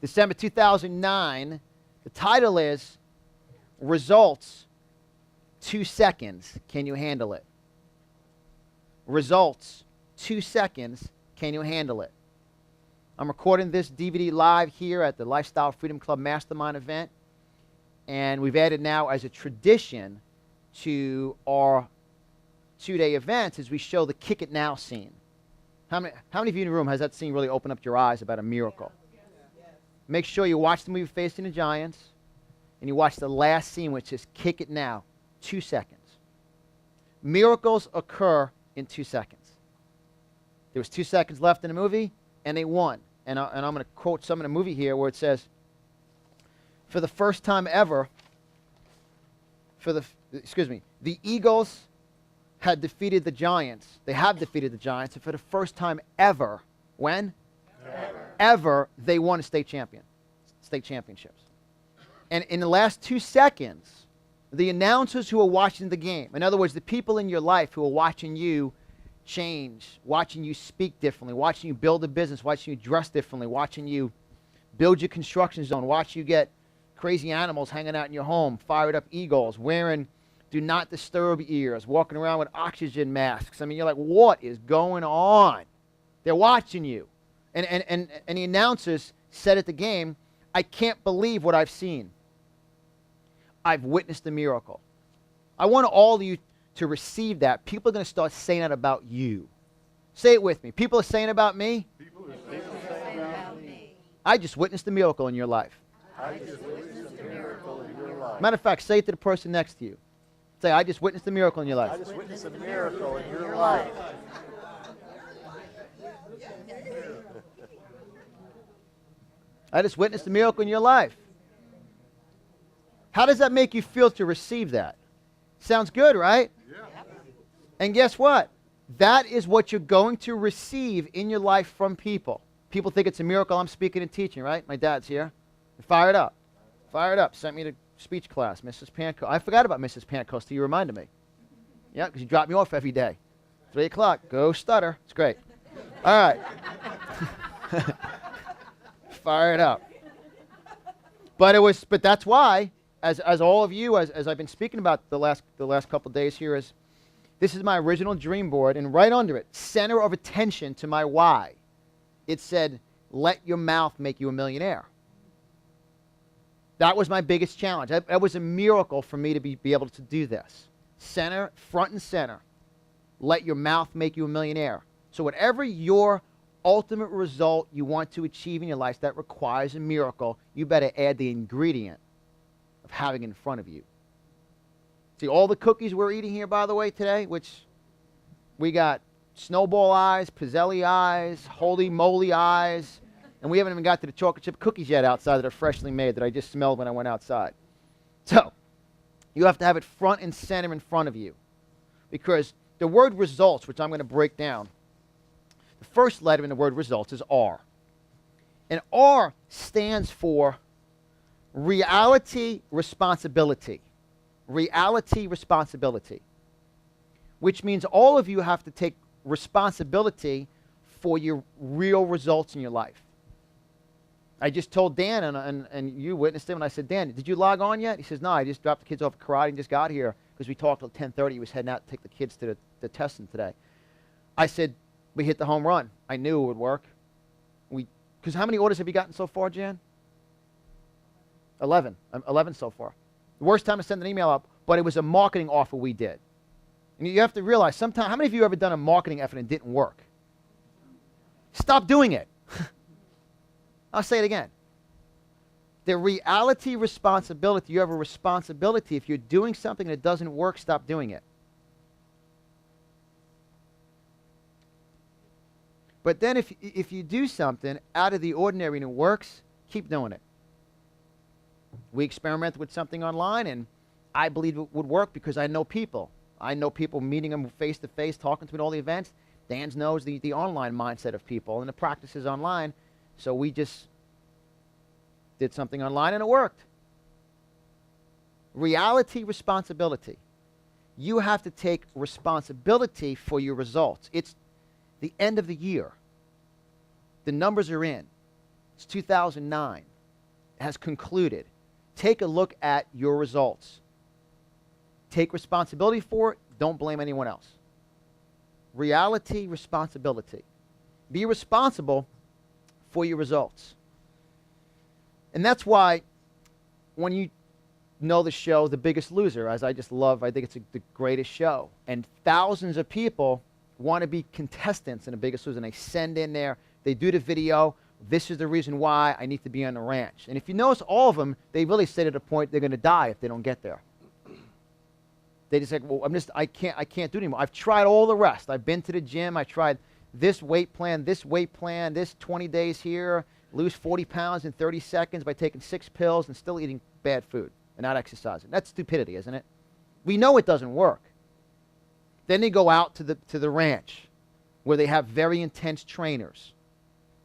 December 2009. The title is Results 2 Seconds. Can you handle it? Results 2 seconds. Can you handle it? I'm recording this DVD live here at the Lifestyle Freedom Club Mastermind event. And we've added now as a tradition to our 2-day events is we show the Kick It Now scene. How many of you in the room has that scene really opened up your eyes about a miracle? Make sure you watch the movie Facing the Giants and you watch the last scene which is Kick It Now, 2 seconds. Miracles occur in 2 seconds. There was 2 seconds left in the movie and they won. And I'm going to quote some of the movie here where it says, for the first time ever, the Eagles had defeated the Giants. They have defeated the Giants, and for the first time ever, when? Ever, they won a state championships. And in the last 2 seconds, the announcers who are watching the game, in other words, the people in your life who are watching you change, watching you speak differently, watching you build a business, watching you dress differently, watching you build your construction zone, watch you get crazy animals hanging out in your home, fired up eagles, wearing do not disturb ears, walking around with oxygen masks. I mean, you're like, what is going on? They're watching you. And the announcers said at the game, I can't believe what I've seen. I've witnessed a miracle. I want all of you to receive that. People are going to start saying that about you. Say it with me. People are saying about me. People are saying about me. I just witnessed a miracle in your life. I just witnessed a miracle in your life. Matter of fact, say it to the person next to you. Say, I just witnessed a miracle in your life. I just witnessed a miracle in your life. I just witnessed a miracle in your life. How does that make you feel to receive that? Sounds good, right? Yeah. And guess what? That is what you're going to receive in your life from people. People think it's a miracle I'm speaking and teaching, right? My dad's here. Fire it up. Fire it up. Sent me to speech class, Mrs. Pancoast. I forgot about Mrs. Pancoast till you reminded me. Yeah, because you drop me off every day. 3 o'clock. Go stutter. It's great. All right. Fire it up. But that's why, as all of you, as I've been speaking about the last couple of days here, is this is my original dream board, and right under it, center of attention to my why, it said, let your mouth make you a millionaire. That was my biggest challenge. That was a miracle for me to be able to do this. Center, front and center. Let your mouth make you a millionaire. So whatever your ultimate result you want to achieve in your life that requires a miracle, you better add the ingredient of having it in front of you. See, all the cookies we're eating here, by the way, today, which we got snowball eyes, Pizzelli eyes, holy moly eyes, and we haven't even got to the chocolate chip cookies yet outside that are freshly made that I just smelled when I went outside. So, you have to have it front and center in front of you. Because the word results, which I'm going to break down, the first letter in the word results is R. And R stands for reality, responsibility. Reality, responsibility. Which means all of you have to take responsibility for your real results in your life. I just told Dan, and you witnessed him, and I said, Dan, did you log on yet? He says, no, I just dropped the kids off at karate and just got here because we talked till 10:30. He was heading out to take the kids to the testing today. I said, we hit the home run. I knew it would work. Because how many orders have you gotten so far, Jan? 11. 11 so far. The worst time to send an email up, but it was a marketing offer we did. And you have to realize, sometimes, how many of you have ever done a marketing effort and it didn't work? Stop doing it. I'll say it again. The reality responsibility, you have a responsibility. If you're doing something that doesn't work, stop doing it. But then if you do something out of the ordinary and it works, keep doing it. We experimented with something online, and I believe it would work because I know people. I know people, meeting them face-to-face, talking to them at all the events. Dan knows the online mindset of people, and the practice is online. So we just did something online, and it worked. Reality, responsibility. You have to take responsibility for your results. It's the end of the year. The numbers are in. It's 2009. It has concluded. Take a look at your results. Take responsibility for it. Don't blame anyone else. Reality, responsibility. Be responsible for your results. And that's why when you know the show, The Biggest Loser, as I just love, I think it's the greatest show. And thousands of people want to be contestants in The Biggest Loser. And they send in there, they do the video. This is the reason why I need to be on the ranch. And if you notice, all of them, they really say to the point they're going to die if they don't get there. They just say, well, I can't do it anymore. I've tried all the rest. I've been to the gym. I tried this weight plan, this 20 days here, lose 40 pounds in 30 seconds by taking 6 pills and still eating bad food and not exercising. That's stupidity, isn't it? We know it doesn't work. Then they go out to the ranch where they have very intense trainers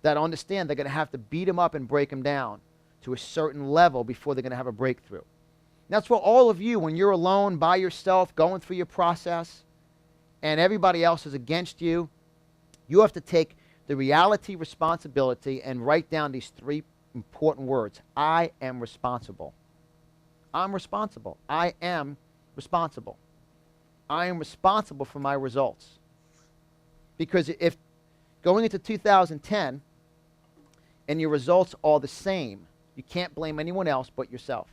that understand they're going to have to beat them up and break them down to a certain level before they're going to have a breakthrough. That's what all of you, when you're alone by yourself, going through your process, and everybody else is against you, you have to take the reality, responsibility, and write down these 3 important words. I am responsible. I'm responsible. I am responsible. I am responsible for my results. Because if going into 2010 and your results are the same, you can't blame anyone else but yourself.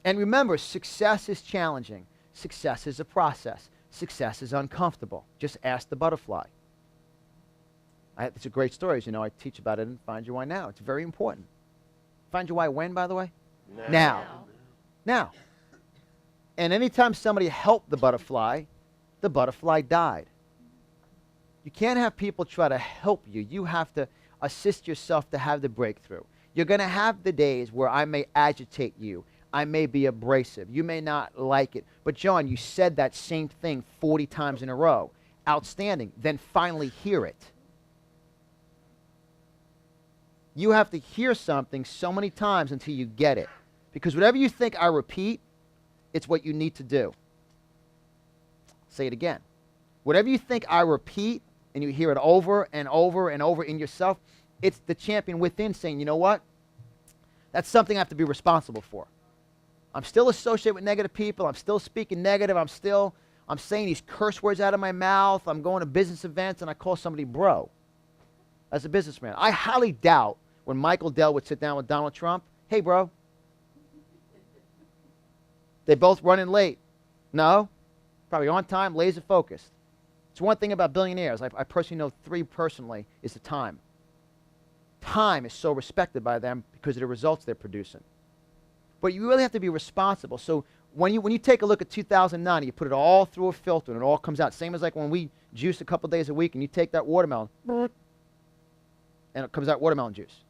And remember, success is challenging. Success is a process. Success is uncomfortable. Just ask the butterfly. It's a great story. As you know, I teach about it in Find Your Why Now. It's very important. Find Your Why when, by the way? Now. And anytime somebody helped the butterfly died. You can't have people try to help you. You have to assist yourself to have the breakthrough. You're going to have the days where I may agitate you. I may be abrasive. You may not like it. But John, you said that same thing 40 times in a row. Outstanding. Then finally hear it. You have to hear something so many times until you get it. Because whatever you think I repeat, it's what you need to do. Say it again. Whatever you think I repeat, and you hear it over and over and over in yourself, it's the champion within saying, you know what? That's something I have to be responsible for. I'm still associated with negative people. I'm still speaking negative. I'm saying these curse words out of my mouth. I'm going to business events, and I call somebody bro as a businessman. I highly doubt when Michael Dell would sit down with Donald Trump, hey, bro. They both running late. No. Probably on time, laser focused. It's one thing about billionaires. I personally know 3 personally is the time. Time is so respected by them because of the results they're producing. But you really have to be responsible. So when you take a look at 2009, you put it all through a filter and it all comes out. Same as like when we juice a couple days a week and you take that watermelon and it comes out watermelon juice.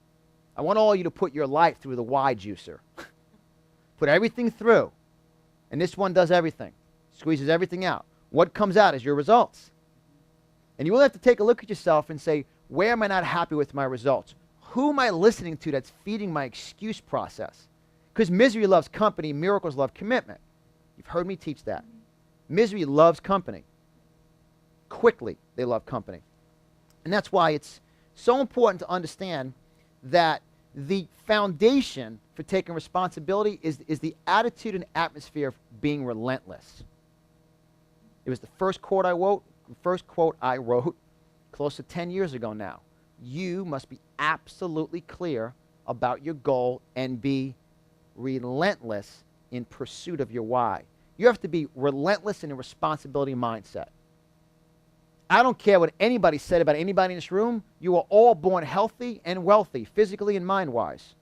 I want all of you to put your life through the Y juicer. Put everything through. And this one does everything. Squeezes everything out. What comes out is your results. And you will have to take a look at yourself and say, where am I not happy with my results? Who am I listening to that's feeding my excuse process? Because misery loves company, miracles love commitment. You've heard me teach that. Misery loves company. Quickly, they love company. And that's why it's so important to understand that the foundation for taking responsibility is the attitude and atmosphere of being relentless. It was the first quote I wrote close to 10 years ago now. You must be absolutely clear about your goal and be relentless in pursuit of your why. You have to be relentless in a responsibility mindset. I don't care what anybody said about anybody in this room. You are all born healthy and wealthy, physically and mind-wise.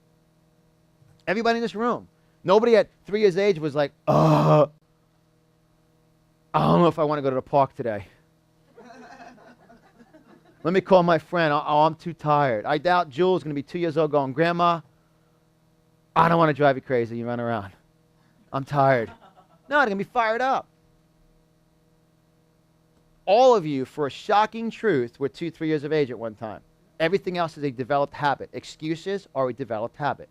Everybody in this room. Nobody at 3 years of age was like, I don't know if I want to go to the park today. Let me call my friend. I'm too tired. I doubt Jules is going to be 2 years old going, Grandma, I don't want to drive you crazy. You run around. I'm tired. No, they're going to be fired up. All of you, for a shocking truth, were 2, 3 years of age at one time. Everything else is a developed habit. Excuses are a developed habit.